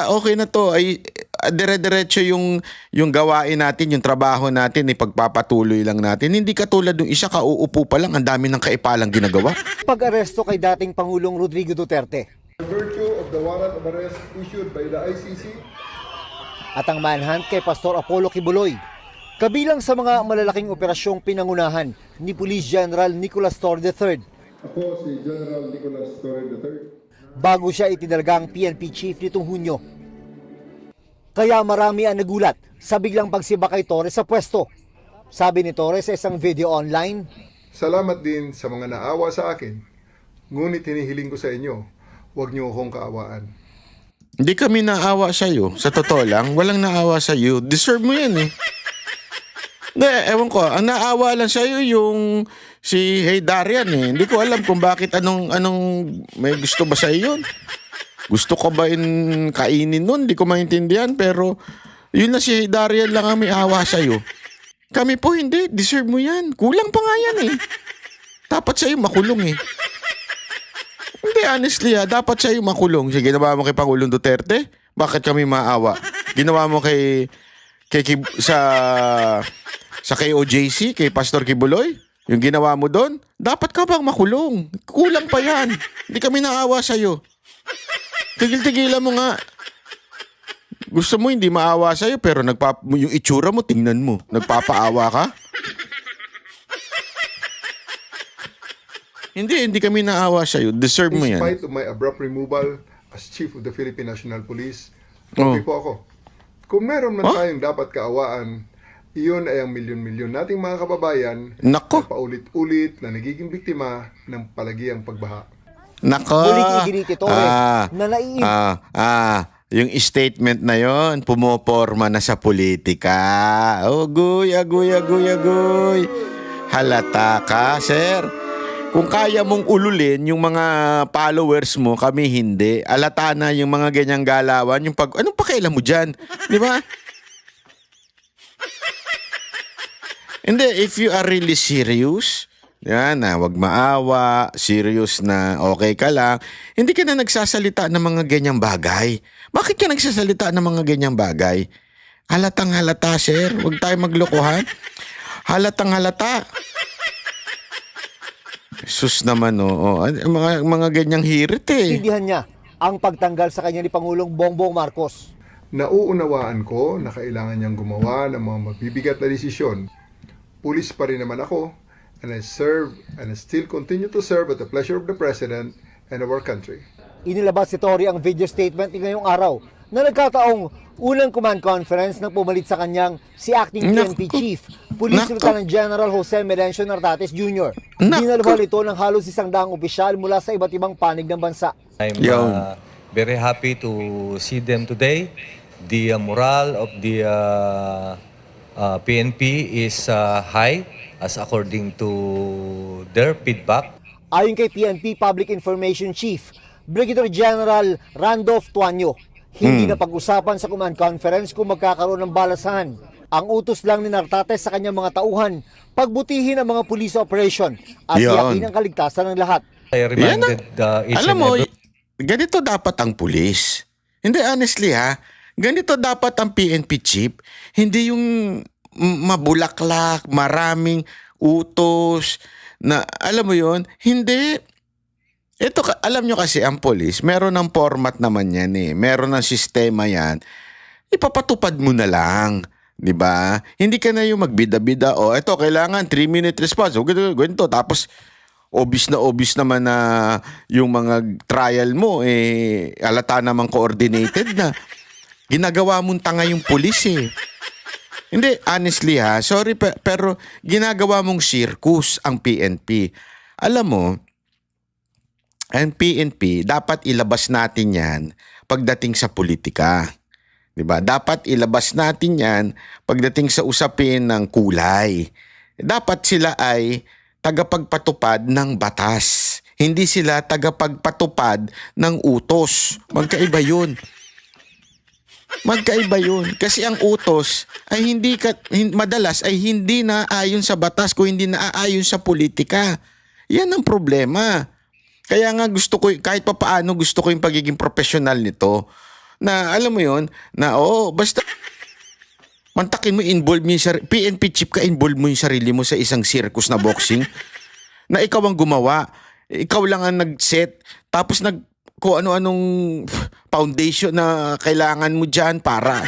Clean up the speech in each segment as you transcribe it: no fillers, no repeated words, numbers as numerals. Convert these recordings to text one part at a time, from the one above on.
okay na to. Ay, dire-diretso yung gawain natin, yung trabaho natin, ipagpapatuloy lang natin. Hindi katulad ng isa, kauupo pa lang, ang dami ng kaipalang ginagawa. Pag-aresto kay dating Pangulong Rodrigo Duterte. In virtue of the warrant of arrest issued by the ICC. At ang manhunt kay Pastor Apollo Kibuloy. Kabilang sa mga malalaking operasyong pinangunahan ni Police General Nicolas Torre III. Ako si General Nicolas Torre III. Bago siya itinalagang PNP chief nitong Hunyo. Kaya marami ang nagulat sa biglang pagsiba kay Torres sa pwesto. Sabi ni Torres sa isang video online, salamat din sa mga naawa sa akin. Ngunit hinihiling ko sa inyo, huwag niyo akong kaawaan. Hindi kami naawa sa'yo. Sa totoo lang, walang naawa sa'yo. Deserve mo yan eh. Hindi, ewan ko. Ang naawa lang sa'yo yung si Hey Darian eh. Hindi ko alam kung bakit anong may gusto ba sa'yo yun. Gusto ko ba kainin nun? Hindi ko maintindihan. Pero yun na si Hey Darian lang ang may awa sa'yo. Kami po hindi. Deserve mo yan. Kulang pa nga yan eh. Dapat sa'yo makulong eh. Hindi, honestly dapat sa'yo makulong. Sige, ginawa mo kay Pangulong Duterte? Bakit kami maawa? Ginawa mo sa KOJC, kay Pastor Kibuloy? Yung ginawa mo doon? Dapat ka bang makulong? Kulang pa yan. Hindi kami naawa sa'yo. Tigil-tigilan mo nga. Gusto mo hindi maawa sa'yo pero yung itsura mo, tingnan mo. Nagpapaawa ka? Hindi kami naawa sa'yo. Deserve mo yan. In spite of my abrupt removal as Chief of the Philippine National Police, okay po ako. Kung meron man tayong dapat kaawaan, iyon ay ang milyon-milyon nating mga kababayan na paulit-ulit na nagiging biktima ng palagiang pagbaha. Nako. Muling iginiti Torre na yung statement na yon pumoporma na sa politika. Agoy. Halata ka, sir. Kung kaya mong ululin yung mga followers mo, kami hindi. Alata na yung mga ganyang galawan. Anong pakialam mo dyan? Di ba? Hindi, if you are really serious, yan na, wag maawa, serious na okay ka lang, hindi ka na nagsasalita ng mga ganyang bagay. Bakit ka nagsasalita ng mga ganyang bagay? Halatang halata, sir. Huwag tayo maglokohan. Halatang halata. Sus naman, mga ganyang hirit eh. Sindihan niya ang pagtanggal sa kanya ni Pangulong Bongbong Marcos. Nauunawaan ko na kailangan niyang gumawa ng mga mabibigat na desisyon. Pulis pa rin naman ako, and I serve and I still continue to serve at the pleasure of the President and of our country. Inilabas si Torre ang video statement ni ngayong araw na nagkataong unang command conference nang pumalit sa kanyang si Acting PNP Chief, Police Lieutenant General Jose Melencio Nartates Jr. Dinalhan ito ng halos 100 opisyal mula sa iba't ibang panig ng bansa. I'm very happy to see them today. The morale of the PNP is high as according to their feedback. Ayon kay PNP Public Information Chief, Brigadier General Randolph Tuanyo, hindi na pag-usapan sa command conference kung magkakaroon ng balasahan. Ang utos lang ni Nartates sa kanyang mga tauhan, pagbutihin ang mga police operation at tiyakin ang kaligtasan ng lahat. I reminded alam mo, ganito dapat ang pulis. Hindi, honestly ganito dapat ang PNP chief. Hindi yung mabulaklak, maraming utos, na alam mo yon, hindi. Ito, alam nyo kasi ang police, meron ng format naman yan eh. Meron ng sistema yan. Ipapatupad mo na lang. Diba? Hindi ka na yung magbida-bida. Ito, kailangan 3-minute response. Ganito. Tapos, obvious naman na yung mga trial mo, alata namang coordinated na. Ginagawa mong tanga yung police eh. Hindi, honestly sorry, pero ginagawa mong circus ang PNP. Alam mo, ang PNP, dapat ilabas natin yan pagdating sa politika. Diba? Dapat ilabas natin yan pagdating sa usapin ng kulay. Dapat sila ay tagapagpatupad ng batas. Hindi sila tagapagpatupad ng utos. Magkaiba yun. Kasi ang utos ay madalas ay hindi naayon sa batas kung hindi naaayon sa politika. Yan ang problema. Kaya nga kahit papaano gusto ko yung pagiging professional nito. Na alam mo yon na basta mantakin mo, involve mo yung PNP chief ka, involve mo yung sarili mo sa isang circus na boxing na ikaw ang gumawa. Ikaw lang ang nag-set, tapos kung ano-anong foundation na kailangan mo dyan para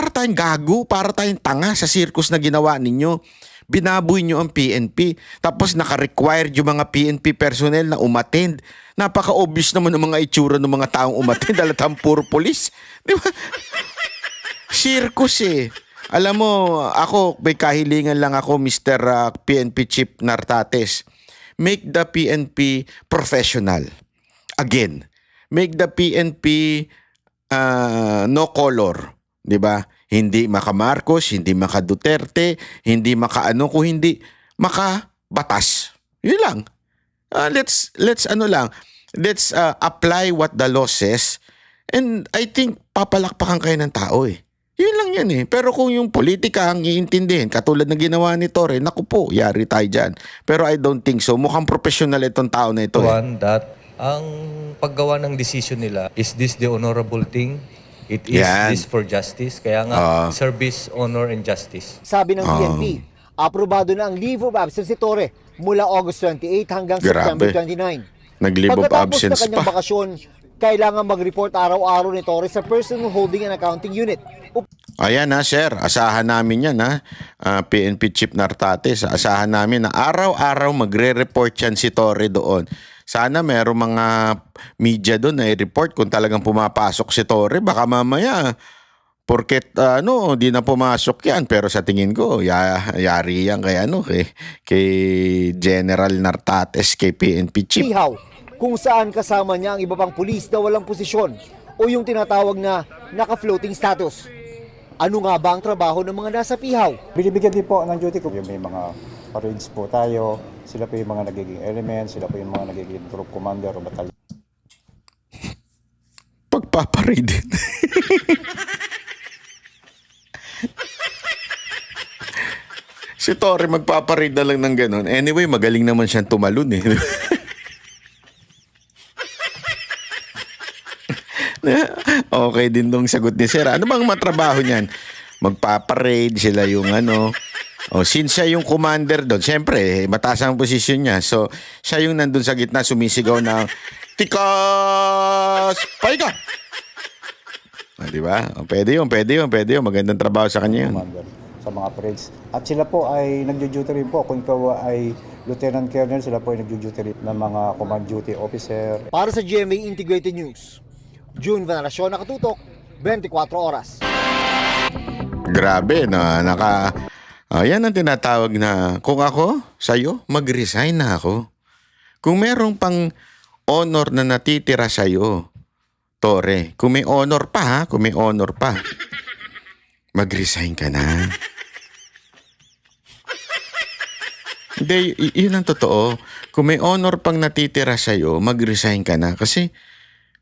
tayong gago, para tayong tanga sa circus na ginawa ninyo. Binaboy nyo ang PNP, tapos naka-required yung mga PNP personnel na umattend. Napaka-obvious naman ng mga itsura ng mga taong umattend, alatang puro polis. Di ba? Circus eh. Alam mo, ako, may kahilingan lang ako, Mr. PNP Chief Nartates. Make the PNP professional. Again, make the PNP no color. Di ba? Hindi maka Marcos, hindi maka Duterte, hindi maka kung hindi maka batas. Yun lang. Let's apply what the law says, and I think papalakpakan kayo ng tao eh. Yun lang yan eh. Pero kung yung politika ang iintindihin, katulad ng ginawa ni Torre, naku po, yari tayo dyan. Pero I don't think so. Mukhang professional itong tao na ito eh. One, that ang paggawa ng decision nila, is this the honorable thing? It is this for justice. Kaya nga, service, honor, and justice. Sabi ng PNP, aprobado na ang leave of absence ni Torre mula August 28 hanggang September 29. Nag-leave of absence Pagkatapos na kanyang pa. bakasyon, kailangan mag-report araw-araw ni Torre sa personal holding and accounting unit. Ayan sir. Asahan namin yan PNP Chief Nartates. Asahan namin na araw-araw magre-report yan si Torre doon. Sana merong mga media doon na i-report kung talagang pumapasok si Torre. Baka mamaya, porket di na pumasok yan. Pero sa tingin ko, yari yan kay General Nartates, kay PNP Chief. Pihaw, kung saan kasama niya ang iba pang pulis na walang posisyon o yung tinatawag na naka-floating status. Ano nga ba ang trabaho ng mga nasa pihaw? Binibigyan din po ng duty ko. May mga parades po tayo. Sila po yung mga nagiging elements. Sila po yung mga nagiging group commander o battalion. Pagpaparade. Si Torre magpaparade na lang ng ganun. Anyway, magaling naman siyang tumalon eh. Okay din tong sagot ni Sir. Ano bang matrabaho niyan? Magpaparade sila yung since siya yung commander doon, siyempre, mataas ang posisyon niya. So, siya yung nandun sa gitna, sumisigaw ng tikas! Paika! Diba? Pwede yun. Magandang trabaho sa kanya yun. Commander sa mga parades. At sila po ay nagjo-duty rin po. Kung ikaw ay Lieutenant Colonel, sila po ay nagjo-duty rin ng mga command duty officer. Para sa GMA Integrated News, June Veneracion, nakatutok, 24 oras. Grabe, yan ang tinatawag na, kung ako, sa'yo, mag-resign na ako. Kung merong pang honor na natitira sa'yo, Torre, kung may honor pa, mag-resign ka na. Hindi, yun ang totoo. Kung may honor pang natitira sa'yo, mag-resign ka na. Kasi,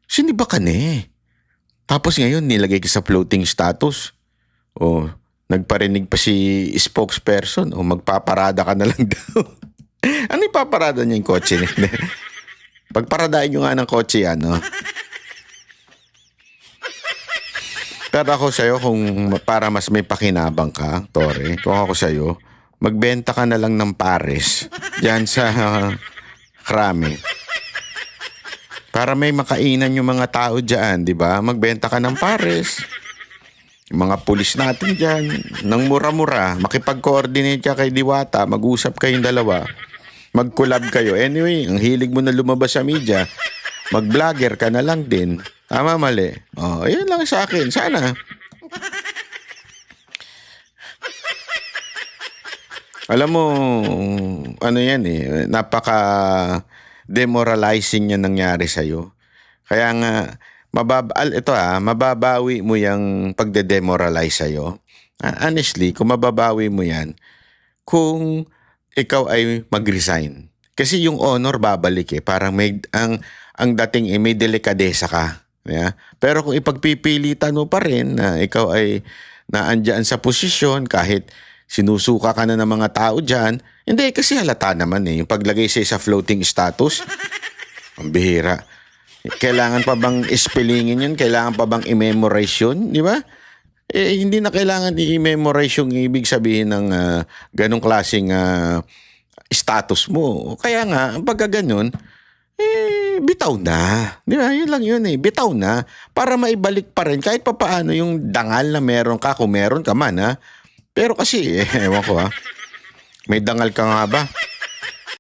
sino ba ka na eh? Tapos ngayon, nilagay ka sa floating status. O, nagparinig pa si spokesperson. O, magpaparada ka na lang daw. Ano ipaparada niya yung kotse niya? Pagparadain nyo nga ng kotse yan, no? Pero ako sa'yo, kung para mas may pakinabang ka, Torre, kung ako sa'yo, magbenta ka na lang ng pares dyan sa Krami. Para may makainan yung mga tao dyan, di ba? Magbenta ka ng pares. Yung mga pulis natin dyan, ng mura-mura, makipag-coordinate ka kay Diwata, mag-usap kayong dalawa, mag-collab kayo. Anyway, ang hilig mo na lumabas sa media, mag-vlogger ka na lang din. Tama, mali. Ayun lang sa akin. Sana. Alam mo, yan eh, napaka-demoralizing yan nangyari sa'yo. Kaya nga, mababawi mo yung pagde-demoralize sa'yo. Honestly, kung mababawi mo yan, kung ikaw ay mag-resign. Kasi yung honor babalik eh. Parang ang dating may delikadesa ka. Yeah? Pero kung ipagpipilitan mo pa rin na ikaw ay naandyan sa posisyon kahit sinusuka ka na ng mga tao dyan, hindi kasi halata naman eh. Yung paglagay sa floating status, ang bihira. Kailangan pa bang spellingin yun? Kailangan pa bang i-memorize yun? Di ba? Hindi na kailangan i-memorize yung ibig sabihin ng ganong klaseng status mo. Kaya nga, pagka ganun, bitaw na. Di ba? Yun lang yun bitaw na. Para maibalik pa rin kahit pa paano yung dangal na meron ka, kung meron ka man Pero kasi, ewan ko may dangal ka nga ba?